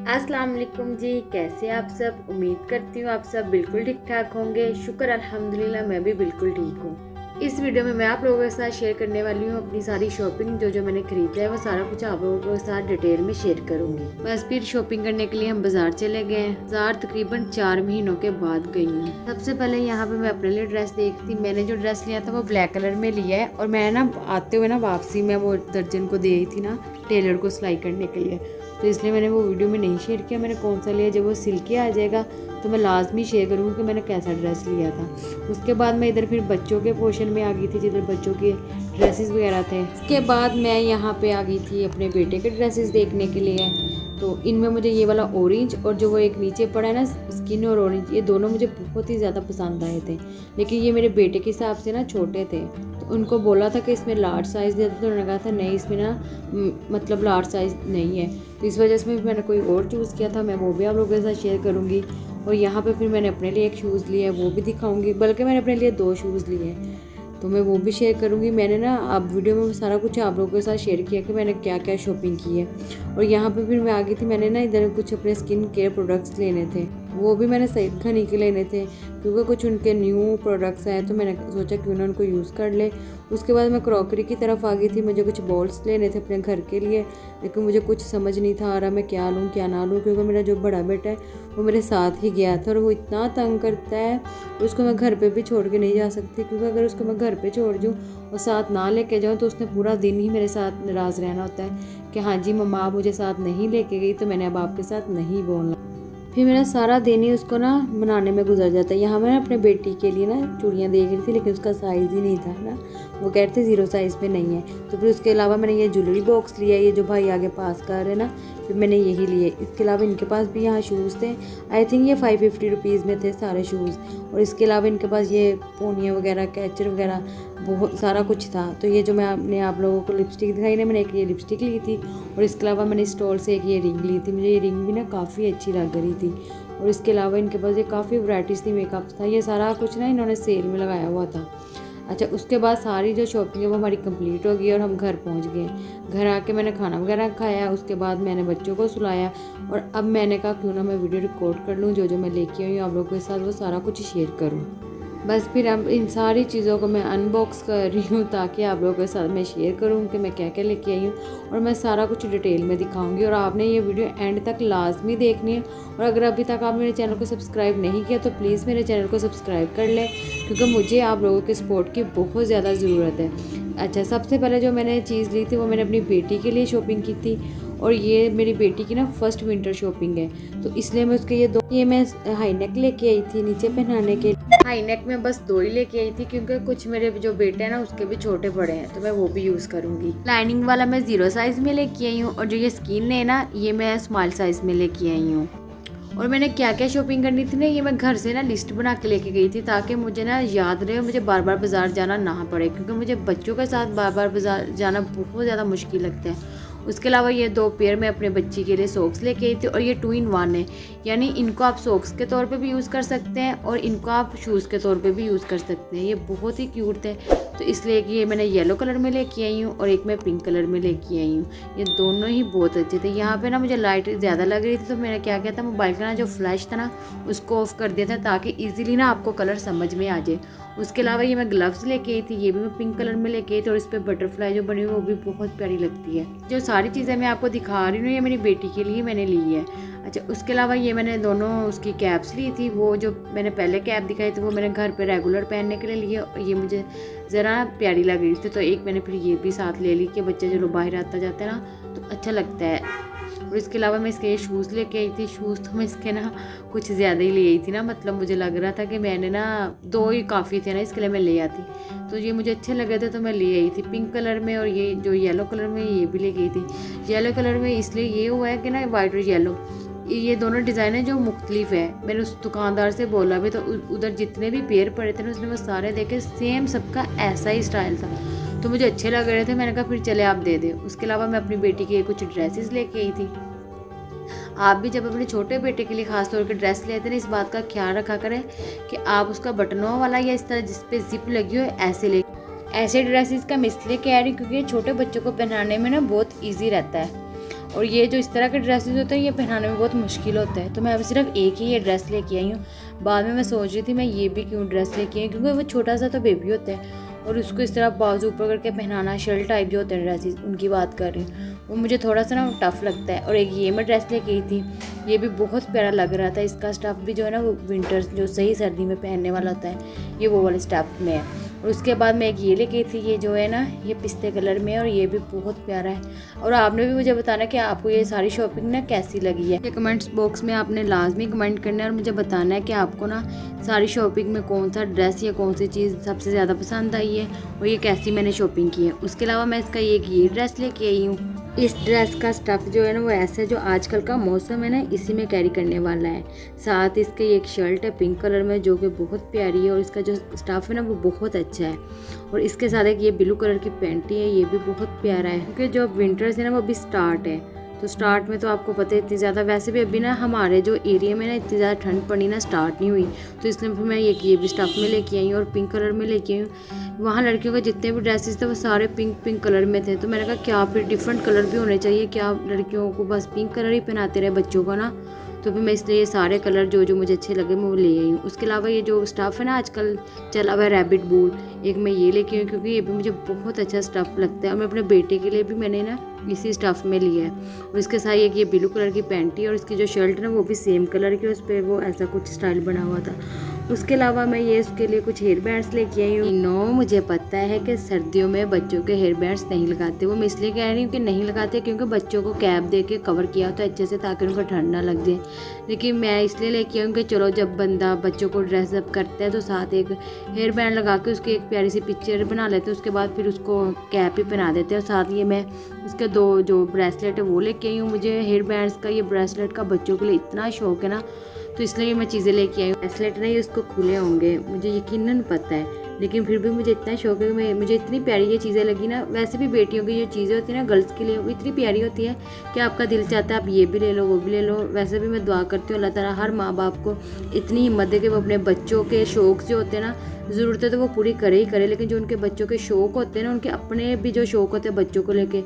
अस्सलाम वालेकुम जी, कैसे आप सब। उम्मीद करती हूँ आप सब बिल्कुल ठीक ठाक होंगे। शुक्र अल्हम्दुलिल्लाह मैं भी बिल्कुल ठीक हूँ। इस वीडियो में मैं आप लोगों के साथ शेयर करने वाली हूँ अपनी सारी शॉपिंग, जो मैंने खरीदा है वो सारा कुछ आप लोगों के साथ डिटेल में शेयर करूंगी। बस फिर शॉपिंग करने के लिए हम बाजार चले गए। बाजार तकरीबन 4 महीनों के बाद गई हूँ। सबसे पहले यहाँ पे मैं अपने लिए ड्रेस देखी थी। मैंने जो ड्रेस लिया था वो ब्लैक कलर में लिया है और मैं ना आते हुए ना वापसी में वो दर्जन को दी थी ना टेलर को सिलाई करने के लिए, तो इसलिए मैंने वो वीडियो में नहीं शेयर किया। मैंने कौन सा लिया, जब वो सिल के आ जाएगा तो मैं लाजमी शेयर करूँगी कि मैंने कैसा ड्रेस लिया था। उसके बाद मैं इधर फिर बच्चों के पोर्शन में आ गई थी, जिधर बच्चों के ड्रेसेस वगैरह थे। उसके बाद मैं यहाँ पे आ गई थी अपने बेटे के ड्रेसेस देखने के लिए। तो इनमें मुझे ये वाला ऑरेंज और जो वो एक नीचे पड़ा है ना स्किन और ऑरेंज, ये दोनों मुझे बहुत ही ज़्यादा पसंद आए थे। लेकिन ये मेरे बेटे के हिसाब से ना छोटे थे, तो उनको बोला था कि इसमें लार्ज साइज़ दे दो, तो उन्होंने कहा था नहीं इसमें ना मतलब लार्ज साइज़ नहीं है। तो इस वजह से मैंने कोई और चूज़ किया था, मैं वो भी आप लोगों के साथ शेयर करूँगी। और यहाँ पे फिर मैंने अपने लिए एक शूज़ लिया है, वो भी दिखाऊंगी। बल्कि मैंने अपने लिए 2 शूज़ लिए हैं, तो मैं वो भी शेयर करूँगी। मैंने ना अब वीडियो में सारा कुछ आप लोगों के साथ शेयर किया कि मैंने क्या क्या शॉपिंग की है। और यहाँ पे फिर मैं आ गई थी, मैंने ना इधर कुछ अपने स्किन केयर प्रोडक्ट्स लेने थे, वो भी मैंने सईद खानी के लेने थे, क्योंकि कुछ उनके न्यू प्रोडक्ट्स आए तो मैंने सोचा क्यों ना उनको यूज़ कर ले। उसके बाद मैं क्रॉकरी की तरफ आ गई थी। मुझे कुछ बॉल्स लेने थे अपने घर के लिए, लेकिन मुझे कुछ समझ नहीं था आ रहा मैं क्या लूँ क्या ना लूँ, क्योंकि मेरा जो बड़ा बेटा है वो मेरे साथ ही गया था और वो इतना तंग करता है, उसको मैं घर पे भी छोड़ के नहीं जा सकती, क्योंकि अगर उसको मैं घर पे छोड़ दूँ और साथ ना लेके जाऊँ तो उसने पूरा दिन ही मेरे साथ नाराज़ रहना होता है कि हाँ जी मम्मा आप मुझे साथ नहीं लेके गई तो मैंने अब आपके साथ नहीं बोलना। फिर मेरा सारा दिन ही उसको ना बनाने में गुजर जाता है। यहाँ मैं अपने बेटी के लिए ना चूड़ियाँ देख रही थी, लेकिन उसका साइज़ ही नहीं था ना, वो कह रहे थे 0 साइज़ में नहीं है। तो फिर उसके अलावा मैंने ये ज्वेलरी बॉक्स लिया, ये जो भाई आगे पास कर रहे हैं ना, फिर मैंने यही लिए। इसके अलावा इनके पास भी यहाँ शूज़ थे, आई थिंक ये 550 रुपीज़ में थे सारे शूज़। और इसके अलावा इनके पास ये पोनियाँ वगैरह कैचर वगैरह बहुत सारा कुछ था। तो ये जो मैंने आप लोगों को लिपस्टिक दिखाई ना, मैंने एक ये लिपस्टिक ली थी और इसके अलावा मैंने स्टॉल से एक ये रिंग ली थी। मुझे ये रिंग भी ना काफ़ी अच्छी लग रही थी। और इसके अलावा इनके पास ये काफ़ी वैराइटीज़ थी मेकअप था, ये सारा कुछ ना इन्होंने सेल में लगाया हुआ था। अच्छा, उसके बाद सारी जो शॉपिंग है वो हमारी कंप्लीट हो गई और हम घर पहुंच गए। घर आके मैंने खाना वगैरह खाया, उसके बाद मैंने बच्चों को सुलाया और अब मैंने कहा क्यों ना मैं वीडियो रिकॉर्ड कर लूँ, जो मैं लेके आई हूँ आप लोगों के साथ वो सारा कुछ शेयर करूँ। बस फिर अब इन सारी चीज़ों को मैं अनबॉक्स कर रही हूँ ताकि आप लोगों के साथ मैं शेयर करूँ कि मैं क्या क्या लेके आई हूँ और मैं सारा कुछ डिटेल में दिखाऊंगी। और आपने ये वीडियो एंड तक लाजमी देखनी है। और अगर अभी तक आप मेरे चैनल को सब्सक्राइब नहीं किया तो प्लीज़ मेरे चैनल को सब्सक्राइब कर लें, क्योंकि मुझे आप लोगों के सपोर्ट की बहुत ज़्यादा ज़रूरत है। अच्छा, सबसे पहले जो मैंने चीज़ ली थी वो मैंने अपनी बेटी के लिए शॉपिंग की थी, और ये मेरी बेटी की ना फर्स्ट विंटर शॉपिंग है, तो इसलिए मैं उसके ये मैं हाई नेक लेके आई थी नीचे पहनाने के। हाई नेक में बस 2 ही लेके आई थी, क्योंकि कुछ मेरे जो बेटे हैं ना उसके भी छोटे बड़े हैं, तो मैं वो भी यूज़ करूँगी। लाइनिंग वाला मैं 0 साइज़ में लेके आई हूँ और जो ये स्किन है ना ये मैं स्मॉल साइज़ में लेके आई हूँ। और मैंने क्या क्या शॉपिंग करनी थी ना, ये मैं घर से ना लिस्ट बना के लेके गई थी ताकि मुझे ना याद रहे और मुझे बार बार बाज़ार जाना ना पड़े, क्योंकि मुझे बच्चों के साथ बार बार बाज़ार जाना बहुत ज़्यादा मुश्किल लगता है। उसके अलावा ये 2 पेयर मैं अपने बच्ची के लिए सॉक्स लेके आई थी, और ये 2 in 1 है, यानी इनको आप सॉक्स के तौर पे भी यूज़ कर सकते हैं और इनको आप शूज़ के तौर पे भी यूज़ कर सकते हैं। ये बहुत ही क्यूट है, तो इसलिए कि ये मैंने येलो कलर में लेके आई हूँ और एक मैं पिंक कलर में लेके आई हूँ। ये दोनों ही बहुत अच्छे थे। यहाँ पे ना मुझे लाइट ज़्यादा लग रही थी, तो मैंने क्या किया था, मोबाइल का ना जो फ्लैश था ना उसको ऑफ कर दिया था ताकि ईजिली ना आपको कलर समझ में आ जाए। उसके अलावा ये मैं ग्लव्स लेके आई थी, ये भी मैं पिंक कलर में लेके आई थी और इस पर बटरफ्लाई जो बनी हुई वो भी बहुत प्यारी लगती है। जो सारी चीज़ें मैं आपको दिखा रही हूँ ये मेरी बेटी के लिए मैंने ली है। अच्छा, उसके अलावा ये मैंने दोनों उसकी कैप्स ली थी। वो जो मैंने पहले कैप दिखाई थी वो मैंने घर पे रेगुलर पहनने के लिए ली है, और ये मुझे ज़रा प्यारी लग रही थी, तो एक मैंने फिर ये भी साथ ले ली कि बच्चे जो बाहर आता जाते हैं ना तो अच्छा लगता है। और इसके अलावा मैं इसके शूज़ लेके आई थी। शूज़ तो मैं इसके ना कुछ ज़्यादा ही ले आई थी ना, मतलब मुझे लग रहा था कि मैंने ना 2 ही काफ़ी थे ना, इसके लिए मैं ले आती। तो ये मुझे अच्छे लगे थे तो मैं ले आई थी पिंक कलर में, और ये जो येलो कलर में ये भी ले गई थी। येलो कलर में इसलिए ये हुआ है कि ना वाइट और येलो ये दोनों डिज़ाइन है जो मुख्तलिफ है। मैंने उस दुकानदार से बोला भी तो उधर जितने भी पेयर पड़े थे ना उसने वो सारे देखे सेम, सबका ऐसा ही स्टाइल था, तो मुझे अच्छे लग रहे थे। मैंने कहा फिर चले आप दे दे। उसके अलावा मैं अपनी बेटी के कुछ ड्रेसेस लेके आई थी। आप भी जब अपने छोटे बेटे के लिए खास तौर पर ड्रेस लेते हैं ना इस बात का ख्याल रखा करें कि आप उसका बटनों वाला या इस तरह जिस पे जिप लगी हो ऐसे ले। ऐसे ड्रेसेस का मैं इसलिए कह रही हूँ क्योंकि छोटे बच्चों को पहनाने में ना बहुत ईजी रहता है। और ये जो इस तरह के ड्रेसेस होते हैं ये पहनाने में बहुत मुश्किल होता है। तो मैं अभी सिर्फ एक ही ये ड्रेस लेके आई हूँ। बाद में मैं सोच रही थी मैं ये भी क्यों ड्रेस लेके आई, क्योंकि वो छोटा सा तो बेबी होता है और उसको इस तरह बाजू ऊपर करके पहनाना, शर्ट टाइप जो होते हैं ड्रेसेस, उनकी बात कर रही हूँ, वो मुझे थोड़ा सा ना टफ़ लगता है। और एक ये मैं ड्रेस लेके आई थी, ये भी बहुत प्यारा लग रहा था। इसका स्टफ़ भी जो है ना वो विंटर्स जो सही सर्दी में पहनने वाला होता है, ये वो वाले स्टफ़ में है। और उसके बाद मैं एक ये लेके आई थी, ये जो है ना ये पिस्ते कलर में है और ये भी बहुत प्यारा है। और आपने भी मुझे बताना कि आपको ये सारी शॉपिंग ना कैसी लगी है। ये कमेंट्स बॉक्स में आपने लाजमी कमेंट करना है और मुझे बताना है कि आपको ना सारी शॉपिंग में कौन सा ड्रेस या कौन सी चीज़ सबसे ज़्यादा पसंद आई है और ये कैसी मैंने शॉपिंग की है। उसके अलावा मैं इसका एक ये ड्रेस लेके आई हूँ। इस ड्रेस का स्टफ़ जो है ना वो ऐसा है जो आजकल का मौसम है ना इसी में कैरी करने वाला है। साथ इसके एक शर्ट है पिंक कलर में जो कि बहुत प्यारी है और इसका जो स्टफ़ है ना वो बहुत अच्छा है। और इसके साथ एक ये ब्लू कलर की पैंटी है, ये भी बहुत प्यारा है क्योंकि जो विंटर्स है ना वो अभी स्टार्ट है। तो स्टार्ट में तो आपको पता है इतनी ज़्यादा, वैसे भी अभी ना हमारे जो एरिया में ना इतनी ज़्यादा ठंड पड़ी ना स्टार्ट नहीं हुई, तो इसलिए फिर मैं ये भी स्टफ़ में लेके आई हूँ और पिंक कलर में लेके आई हूँ। वहाँ लड़कियों के जितने भी ड्रेसेस थे वो सारे पिंक कलर में थे, तो मैंने कहा क्या फिर डिफरेंट कलर भी होने चाहिए, क्या लड़कियों को बस पिंक कलर ही पहनाते रहे बच्चों को ना। तो फिर मैं इसलिए ये सारे कलर जो मुझे अच्छे लगे मैं वो ले आई हूँ। उसके अलावा ये जो स्टफ़ है ना आजकल चला हुआ है रैबिट बूल, एक मैं ये लेके आई हूँ क्योंकि ये भी मुझे बहुत अच्छा स्टफ़ लगता है और मैं अपने बेटे के लिए भी मैंने ना इसी स्टफ़ में लिया है। और इसके साथ एक ये ब्लू कलर की पैंटी और इसकी जो शर्ट है ना वो भी सेम कलर की, उस पर वो ऐसा कुछ स्टाइल बना हुआ था। उसके अलावा मैं ये उसके लिए कुछ हेयर बैंड्स लेके आई हूँ। नो मुझे पता है कि सर्दियों में बच्चों के हेयर बैंड्स नहीं लगाते, वो मैं इसलिए कह रही हूँ कि नहीं लगाते क्योंकि बच्चों को कैप दे के कवर किया होता है अच्छे से ताकि उनको ठंड ना लग जाए। लेकिन मैं इसलिए लेके आई हूँ कि चलो जब बंदा बच्चों को ड्रेसअप करता है तो साथ एक हेयर बैंड लगा के उसकी एक प्यारी सी पिक्चर बना लेते हैं, उसके बाद फिर उसको कैप ही पहना देते हैं। और साथ ये मैं उसके 2 जो ब्रेसलेट है वो लेके आई हूँ। मुझे हेयर बैंड्स का ये ब्रेसलेट का बच्चों के लिए इतना शौक है ना, तो इसलिए मैं चीज़ें लेके आई हूँ। ब्रेसलेट नहीं उसको खुले होंगे मुझे यकीनन पता है, लेकिन फिर भी मुझे इतना शौक है कि मुझे इतनी प्यारी ये चीज़ें लगी ना। वैसे भी बेटियों की जो चीज़ें होती है ना गर्ल्स के लिए वो इतनी प्यारी होती है कि आपका दिल चाहता है आप ये भी ले लो वो भी ले लो। वैसे भी मैं दुआ करती हूँ अल्लाह ताला हर माँ बाप को इतनी हिम्मत दे कि वो अपने बच्चों के शौक जो होते हैं ना, ज़रूरतें तो वो पूरी करे ही करे, लेकिन जो उनके बच्चों के शौक होते हैं ना, उनके अपने भी जो शौक होते हैं बच्चों को लेके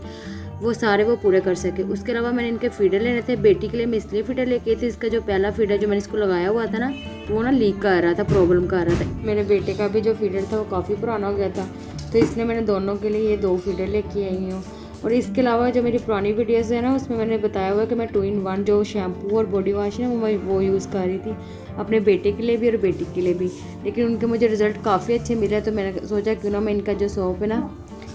वो सारे वो पूरे कर सके। उसके अलावा मैंने इनके फीडर लेने थे बेटी के लिए, मैं इसलिए फीडर लेके आई थी। इसका जो पहला फीडर जो मैंने इसको लगाया हुआ था ना वो ना लीक कर रहा था, प्रॉब्लम कर रहा था। मेरे बेटे का भी जो फीडर था वो काफ़ी पुराना हो गया था, तो इसलिए मैंने दोनों के लिए ये 2 फीडर लेके आई हूँ। और इसके अलावा जो मेरी पुरानी वीडियोज़ है ना उसमें मैंने बताया हुआ है कि मैं 2 in 1 जो शैम्पू और बॉडी वॉश है ना वो यूज़ कर रही थी अपने बेटे के लिए भी और बेटी के लिए भी, लेकिन उनके मुझे रिज़ल्ट काफ़ी अच्छे मिले। तो मैंने सोचा क्यों ना मैं इनका जो सोप है ना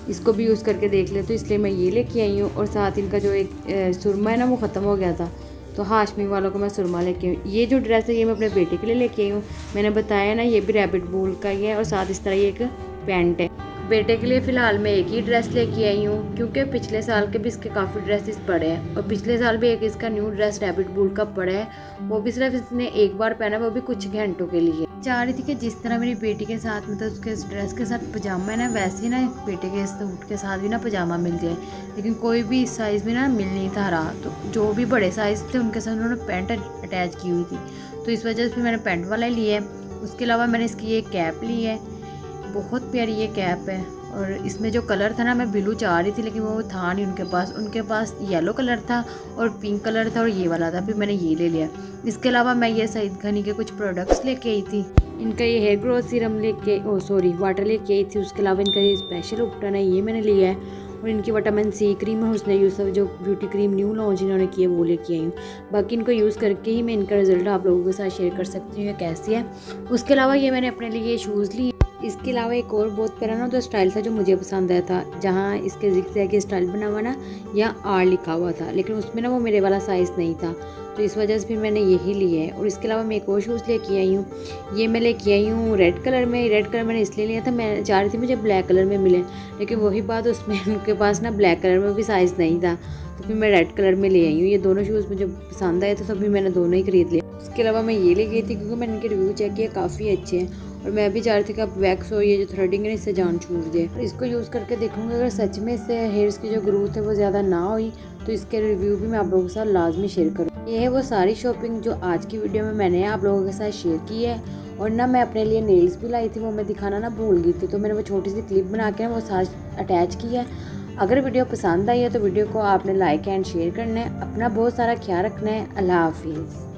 इसको भी यूज़ करके देख ले, तो इसलिए मैं ये लेके आई हूँ। और साथ इनका जो एक सुरमा है ना वो ख़त्म हो गया था, तो हाशमी वालों को मैं सुरमा लेके आई हूँ। ये जो ड्रेस है ये मैं अपने बेटे के लिए लेके आई हूँ, मैंने बताया ना ये भी रैबिट बूल का ही है और साथ इस तरह ये एक पैंट है। बेटे के लिए फ़िलहाल मैं एक ही ड्रेस लेके आई हूँ क्योंकि पिछले साल के भी इसके काफ़ी ड्रेसेस पड़े हैं और पिछले साल भी एक इसका न्यू ड्रेस रैबिट बूल का पड़ा है, वो भी सिर्फ इसने एक बार पहना, वो भी कुछ घंटों के लिए। चाह रही थी कि जिस तरह मेरी बेटी के साथ मतलब उसके ड्रेस के साथ पजामा है ना वैसे ही ना बेटे के सूट के साथ भी ना पजामा मिल जाए, लेकिन कोई भी साइज़ में ना मिल नहीं था रहा। तो जो भी बड़े साइज़ थे उनके साथ उन्होंने पैंट अटैच की हुई थी, तो इस वजह से फिर मैंने पैंट वाला लिया है। उसके अलावा मैंने इसकी ये कैप ली है, बहुत प्यारी ये कैप है और इसमें जो कलर था ना मैं ब्लू चाह रही थी लेकिन वो था नहीं उनके पास येलो कलर था और पिंक कलर था और ये वाला था, फिर मैंने ये ले लिया। इसके अलावा मैं ये सईद घनी के कुछ प्रोडक्ट्स लेके आई थी। इनका ये हेयर ग्रोथ सीरम वाटर लेके आई थी। उसके अलावा इनका ये स्पेशल उपटन है ये मैंने लिया है और इनकी विटामिन सी क्रीम है उसने यूज़ जो ब्यूटी क्रीम न्यू लॉन्च इन्होंने की है वो लेके आई हूँ। बाकी इनको यूज़ करके ही मैं इनका रिजल्ट आप लोगों के साथ शेयर कर सकती हूँ कैसी है। उसके अलावा ये मैंने अपने लिए शूज़ लिए। इसके अलावा एक और बहुत प्यारा ना जो स्टाइल था जो मुझे पसंद आया था, जहाँ इसके ज़िग-ज़ैग स्टाइल बना हुआ ना या आर लिखा हुआ था, लेकिन उसमें ना वो मेरे वाला साइज़ नहीं था, तो इस वजह से फिर मैंने यही लिए है। और इसके अलावा मैं एक और शूज़ लेके आई हूँ, ये मैं लेके आई हूँ रेड कलर में। रेड कलर मैंने इसलिए लिया था, मैं चाह रही थी मुझे ब्लैक कलर में मिले, लेकिन वही बात उसमें उनके पास ना ब्लैक कलर में भी साइज़ नहीं था, तो फिर मैं रेड कलर में ले आई हूँ। ये दोनों शूज़ मुझे पसंद आए थे तो फिर मैंने दोनों ही खरीद लिए। उसके अलावा मैं ये ले गई थी क्योंकि मैंने इनके रिव्यू चेक किया, काफ़ी अच्छे हैं और मैं भी चाह रही थी कि अब वैक्स और ये जो थ्रेडिंग है इससे जान छूट जाए। इसको यूज़ करके देखूँगी, अगर सच में इससे हेयर्स की जो ग्रोथ है वो ज़्यादा ना हुई तो इसके रिव्यू भी मैं आप लोगों के साथ लाजमी शेयर करूँ। ये है वो सारी शॉपिंग जो आज की वीडियो में मैंने आप लोगों के साथ शेयर की है। और ना मैं अपने लिए नेल्स भी लाई थी, वो मैं दिखाना ना भूल गई थी, तो मैंने वो छोटी सी क्लिप बना के ना वो साथ अटैच किया है। अगर वीडियो पसंद आई है तो वीडियो को आपने लाइक एंड शेयर करना है। अपना बहुत सारा ख्याल रखना है। अल्लाह हाफिज़।